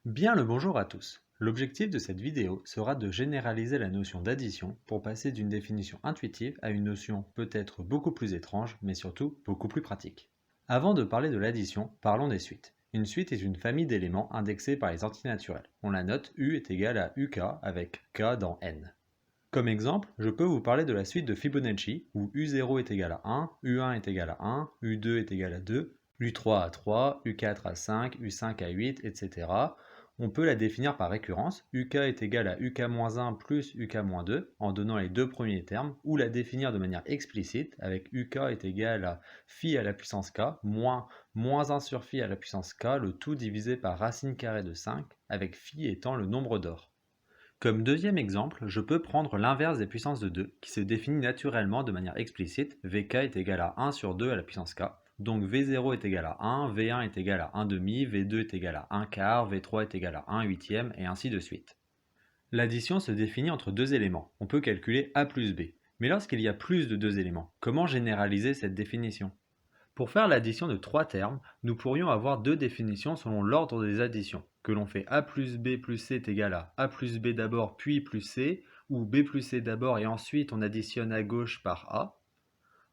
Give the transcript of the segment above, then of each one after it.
Bien le bonjour à tous. L'objectif de cette vidéo sera de généraliser la notion d'addition pour passer d'une définition intuitive à une notion peut-être beaucoup plus étrange, mais surtout beaucoup plus pratique. Avant de parler de l'addition, parlons des suites. Une suite est une famille d'éléments indexés par les entités naturelles. On la note U est égal à UK avec K dans N. Comme exemple, je peux vous parler de la suite de Fibonacci où U0 est égal à 1, U1 est égal à 1, U2 est égal à 2, U3 à 3, U4 à 5, U5 à 8, etc. On peut la définir par récurrence, UK est égal à UK-1 plus UK-2 en donnant les deux premiers termes, ou la définir de manière explicite avec UK est égal à phi à la puissance k moins 1 sur phi à la puissance k, le tout divisé par racine carrée de 5, avec phi étant le nombre d'or. Comme deuxième exemple, je peux prendre l'inverse des puissances de 2, qui se définit naturellement de manière explicite, Vk est égal à 1 sur 2 à la puissance k, donc V0 est égal à 1, V1 est égal à 1 demi, V2 est égal à 1 quart, V3 est égal à 1 huitième, et ainsi de suite. L'addition se définit entre deux éléments, on peut calculer A plus B. Mais lorsqu'il y a plus de deux éléments, comment généraliser cette définition? Pour faire l'addition de trois termes, nous pourrions avoir deux définitions selon l'ordre des additions, que l'on fait A plus B plus C est égal à A plus B d'abord puis plus C, ou B plus C d'abord et ensuite on additionne à gauche par A.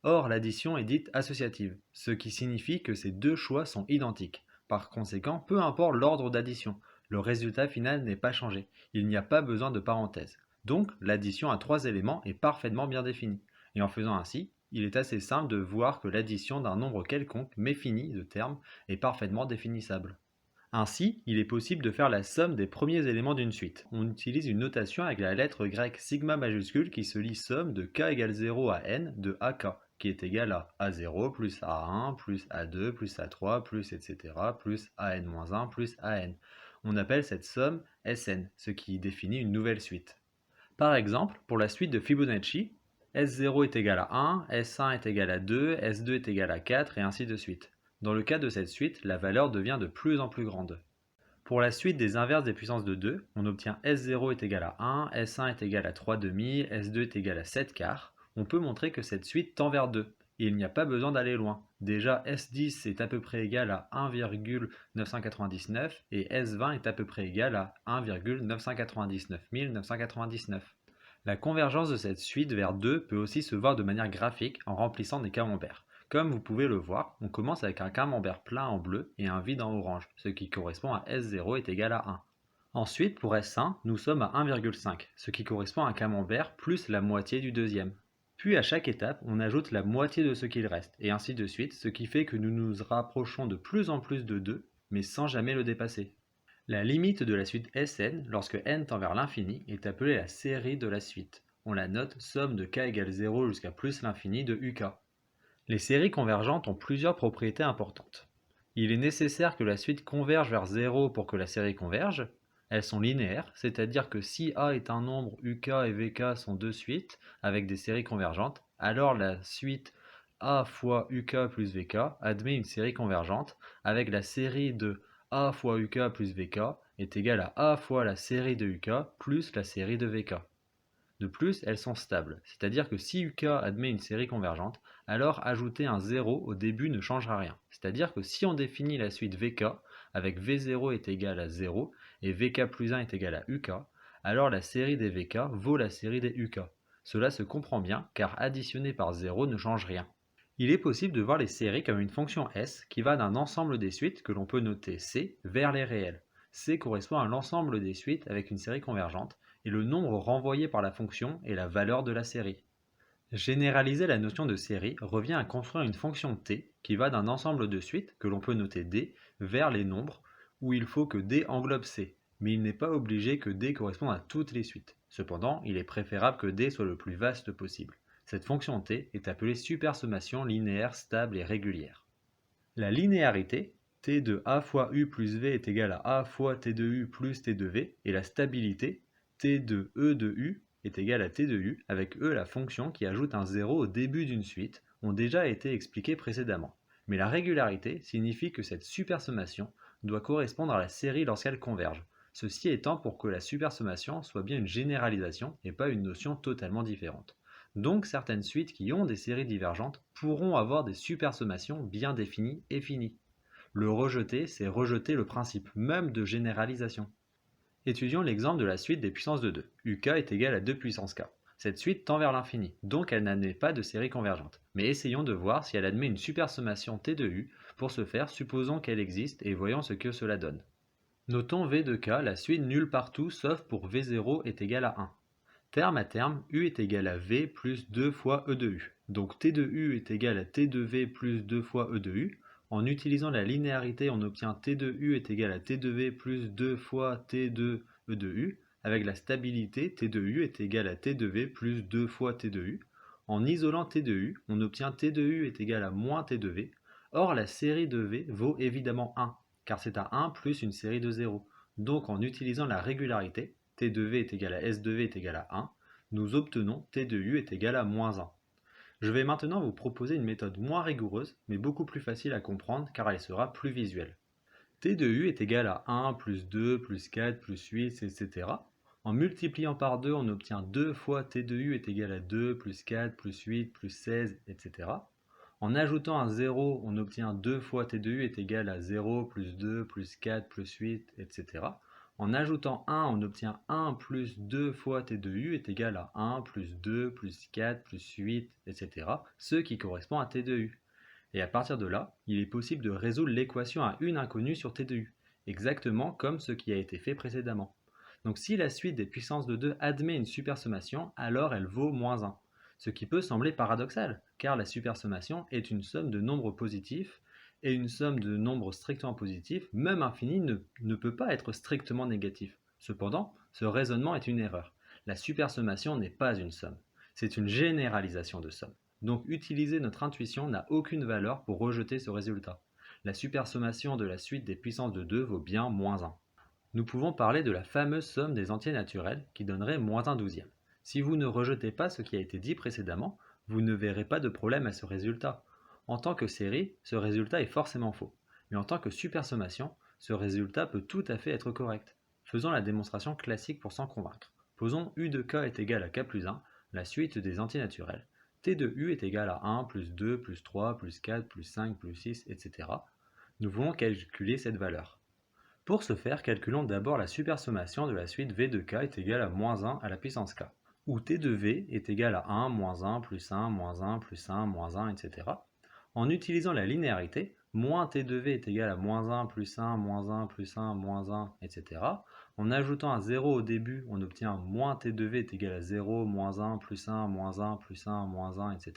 Or, l'addition est dite associative, ce qui signifie que ces deux choix sont identiques. Par conséquent, peu importe l'ordre d'addition, le résultat final n'est pas changé, il n'y a pas besoin de parenthèse. Donc, l'addition à trois éléments est parfaitement bien définie. Et en faisant ainsi, il est assez simple de voir que l'addition d'un nombre quelconque mais fini de termes est parfaitement définissable. Ainsi, il est possible de faire la somme des premiers éléments d'une suite. On utilise une notation avec la lettre grecque sigma majuscule qui se lit somme de k égale 0 à n de ak, qui est égal à a0 plus a1 plus a2 plus a3 plus etc. plus an-1 plus an. On appelle cette somme Sn, ce qui définit une nouvelle suite. Par exemple, pour la suite de Fibonacci, S0 est égal à 1, S1 est égal à 2, S2 est égal à 4 et ainsi de suite. Dans le cas de cette suite, la valeur devient de plus en plus grande. Pour la suite des inverses des puissances de 2, on obtient S0 est égal à 1, S1 est égal à 3 demi, S2 est égal à 7 quarts. On peut montrer que cette suite tend vers 2, et il n'y a pas besoin d'aller loin. Déjà, S10 est à peu près égal à 1,999 et S20 est à peu près égal à 1,999 999. La convergence de cette suite vers 2 peut aussi se voir de manière graphique en remplissant des camemberts. Comme vous pouvez le voir, on commence avec un camembert plein en bleu et un vide en orange, ce qui correspond à S0 est égal à 1. Ensuite, pour S1, nous sommes à 1,5, ce qui correspond à un camembert plus la moitié du deuxième. Puis à chaque étape, on ajoute la moitié de ce qu'il reste, et ainsi de suite, ce qui fait que nous nous rapprochons de plus en plus de 2, mais sans jamais le dépasser. La limite de la suite Sn, lorsque n tend vers l'infini, est appelée la série de la suite. On la note somme de k égale 0 jusqu'à plus l'infini de uk. Les séries convergentes ont plusieurs propriétés importantes. Il est nécessaire que la suite converge vers 0 pour que la série converge. Elles sont linéaires, c'est-à-dire que si A est un nombre, UK et VK sont deux suites avec des séries convergentes, alors la suite A fois UK plus VK admet une série convergente avec la série de A fois UK plus VK est égale à A fois la série de UK plus la série de VK. De plus, elles sont stables, c'est-à-dire que si UK admet une série convergente, alors ajouter un 0 au début ne changera rien. C'est-à-dire que si on définit la suite VK avec V0 est égal à 0 et VK plus 1 est égal à UK, alors la série des VK vaut la série des UK. Cela se comprend bien car additionner par 0 ne change rien. Il est possible de voir les séries comme une fonction S qui va d'un ensemble des suites que l'on peut noter C vers les réels. C correspond à l'ensemble des suites avec une série convergente et le nombre renvoyé par la fonction est la valeur de la série. Généraliser la notion de série revient à construire une fonction t qui va d'un ensemble de suites, que l'on peut noter d, vers les nombres, où il faut que d englobe c, mais il n'est pas obligé que d corresponde à toutes les suites. Cependant, il est préférable que d soit le plus vaste possible. Cette fonction t est appelée supersommation linéaire stable et régulière. La linéarité, t de a fois u plus v est égal à a fois t de u plus t de v, et la stabilité, t de e de u est égal à t de u, avec e la fonction qui ajoute un 0 au début d'une suite, ont déjà été expliquées précédemment. Mais la régularité signifie que cette supersommation doit correspondre à la série lorsqu'elle converge, ceci étant pour que la supersommation soit bien une généralisation et pas une notion totalement différente. Donc certaines suites qui ont des séries divergentes pourront avoir des supersommations bien définies et finies. Le rejeter, c'est rejeter le principe même de généralisation. Étudions l'exemple de la suite des puissances de 2. UK est égal à 2 puissance k. Cette suite tend vers l'infini, donc elle n'admet pas de série convergente. Mais essayons de voir si elle admet une supersommation T de U. Pour ce faire, supposons qu'elle existe et voyons ce que cela donne. Notons V de k, la suite nulle partout sauf pour V0 est égal à 1. Terme à terme, U est égal à V plus 2 fois E de U. Donc T de U est égal à T de V plus 2 fois E de U. En utilisant la linéarité, on obtient T de U est égal à T de V plus 2 fois T de E de U. Avec la stabilité, T de U est égal à T de V plus 2 fois T de U. En isolant T de U, on obtient T de U est égal à moins T de V. Or, la série de V vaut évidemment 1, car c'est à 1 plus une série de 0. Donc, en utilisant la régularité, T de V est égal à S de V est égal à 1, nous obtenons T de U est égal à moins 1. Je vais maintenant vous proposer une méthode moins rigoureuse, mais beaucoup plus facile à comprendre car elle sera plus visuelle. T de U est égal à 1 plus 2 plus 4 plus 8, etc. En multipliant par 2, on obtient 2 fois T de U est égal à 2 plus 4 plus 8 plus 16, etc. En ajoutant un 0, on obtient 2 fois T de U est égal à 0 plus 2 plus 4 plus 8, etc. En ajoutant 1, on obtient 1 plus 2 fois T de U est égal à 1 plus 2 plus 4 plus 8, etc. Ce qui correspond à T de U. Et à partir de là, il est possible de résoudre l'équation à une inconnue sur T de U, exactement comme ce qui a été fait précédemment. Donc si la suite des puissances de 2 admet une supersommation, alors elle vaut moins 1. Ce qui peut sembler paradoxal, car la supersommation est une somme de nombres positifs, et une somme de nombres strictement positifs, même infinie, ne peut pas être strictement négatif. Cependant, ce raisonnement est une erreur. La supersommation n'est pas une somme, c'est une généralisation de somme. Donc utiliser notre intuition n'a aucune valeur pour rejeter ce résultat. La supersommation de la suite des puissances de 2 vaut bien moins 1. Nous pouvons parler de la fameuse somme des entiers naturels qui donnerait moins 1 douzième. Si vous ne rejetez pas ce qui a été dit précédemment, vous ne verrez pas de problème à ce résultat. En tant que série, ce résultat est forcément faux. Mais en tant que supersommation, ce résultat peut tout à fait être correct. Faisons la démonstration classique pour s'en convaincre. Posons U de k est égal à k plus 1, la suite des entiers naturels. T de U est égal à 1, plus 2, plus 3, plus 4, plus 5, plus 6, etc. Nous voulons calculer cette valeur. Pour ce faire, calculons d'abord la supersommation de la suite V de k est égale à moins 1 à la puissance k, où T de V est égal à 1, moins 1, plus 1, moins 1, plus 1, moins 1, etc. En utilisant la linéarité, moins T de V est égal à moins 1, plus 1, moins 1, plus 1, moins 1, etc. En ajoutant un 0 au début, on obtient moins T de V est égal à 0, moins 1, plus 1, moins 1, plus 1, moins 1, etc.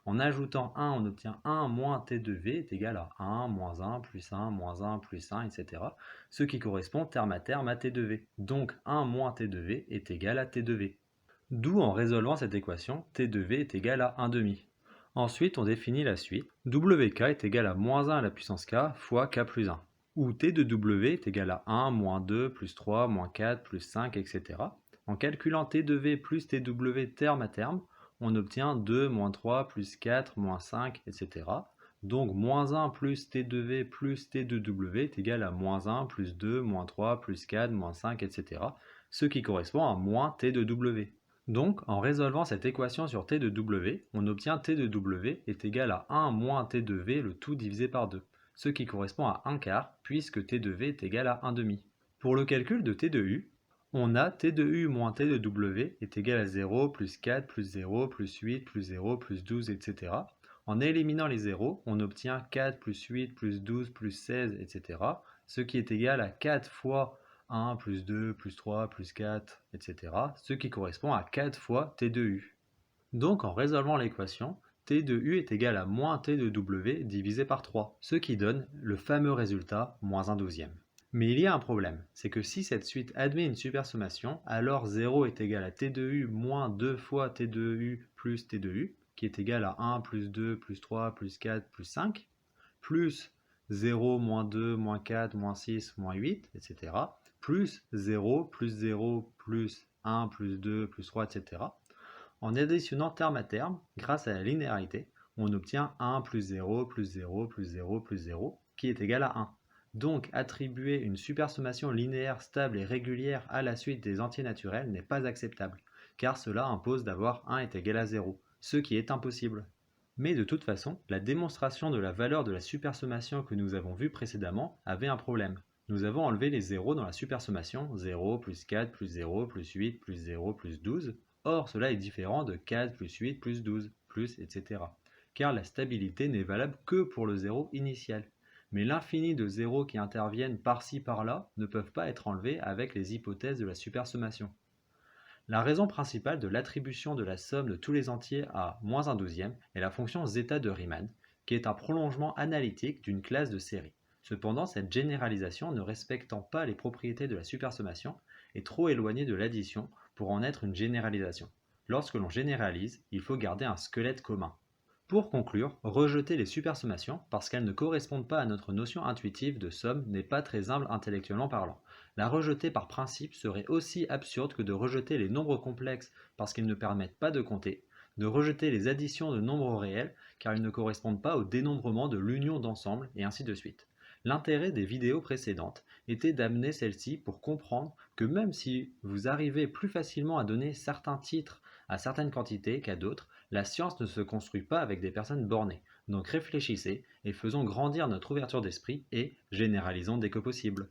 En ajoutant 1, on obtient 1 moins T de V est égal à 1, moins 1, plus 1, moins 1, plus 1, etc. Ce qui correspond terme à terme à T de V. Donc 1 moins T de V est égal à T de V. D'où en résolvant cette équation, T de V est égal à 1 demi. Ensuite, on définit la suite. WK est égal à moins 1 à la puissance k fois k plus 1, où T de W est égal à 1, moins 2, plus 3, moins 4, plus 5, etc. En calculant T de V plus TW terme à terme, on obtient 2, moins 3, plus 4, moins 5, etc. Donc moins 1 plus T de V plus T de W est égal à moins 1 plus 2, moins 3, plus 4, moins 5, etc. Ce qui correspond à moins T de W. Donc, en résolvant cette équation sur T de W, on obtient T de W est égal à 1 moins T de V le tout divisé par 2, ce qui correspond à 1 quart, puisque T de V est égal à 1 demi. Pour le calcul de T de U, on a T de U moins T de W est égal à 0, plus 4, plus 0, plus 8, plus 0, plus 12, etc. En éliminant les zéros, on obtient 4 plus 8 plus 12 plus 16, etc. Ce qui est égal à 4 fois 1 plus 2 plus 3 plus 4, etc. Ce qui correspond à 4 fois T de U. Donc en résolvant l'équation, T de U est égal à moins T de W divisé par 3, ce qui donne le fameux résultat moins 1 douzième. Mais il y a un problème, c'est que si cette suite admet une supersommation, alors 0 est égal à T de U moins 2 fois T de U plus T de U, qui est égal à 1 plus 2 plus 3 plus 4 plus 5, plus 0 moins 2 moins 4 moins 6 moins 8, etc. plus 0 plus 1 plus 2 plus 3, etc. En additionnant terme à terme, grâce à la linéarité, on obtient 1 plus 0 plus 0 plus 0 plus 0, qui est égal à 1. Donc, attribuer une supersommation linéaire stable et régulière à la suite des entiers naturels n'est pas acceptable, car cela impose d'avoir 1 est égal à 0, ce qui est impossible. Mais de toute façon, la démonstration de la valeur de la supersommation que nous avons vue précédemment avait un problème. Nous avons enlevé les zéros dans la supersommation, 0 plus 4 plus 0 plus 8 plus 0 plus 12. Or, cela est différent de 4 plus 8 plus 12, plus etc. Car la stabilité n'est valable que pour le zéro initial. Mais l'infini de zéros qui interviennent par-ci par-là ne peuvent pas être enlevés avec les hypothèses de la supersommation. La raison principale de l'attribution de la somme de tous les entiers à moins un douzième est la fonction zeta de Riemann, qui est un prolongement analytique d'une classe de série. Cependant, cette généralisation, ne respectant pas les propriétés de la supersommation, est trop éloignée de l'addition pour en être une généralisation. Lorsque l'on généralise, il faut garder un squelette commun. Pour conclure, rejeter les supersommations parce qu'elles ne correspondent pas à notre notion intuitive de somme n'est pas très humble intellectuellement parlant. La rejeter par principe serait aussi absurde que de rejeter les nombres complexes parce qu'ils ne permettent pas de compter, de rejeter les additions de nombres réels car ils ne correspondent pas au dénombrement de l'union d'ensemble, et ainsi de suite. L'intérêt des vidéos précédentes était d'amener celle-ci pour comprendre que même si vous arrivez plus facilement à donner certains titres à certaines quantités qu'à d'autres, la science ne se construit pas avec des personnes bornées. Donc réfléchissez et faisons grandir notre ouverture d'esprit et généralisons dès que possible.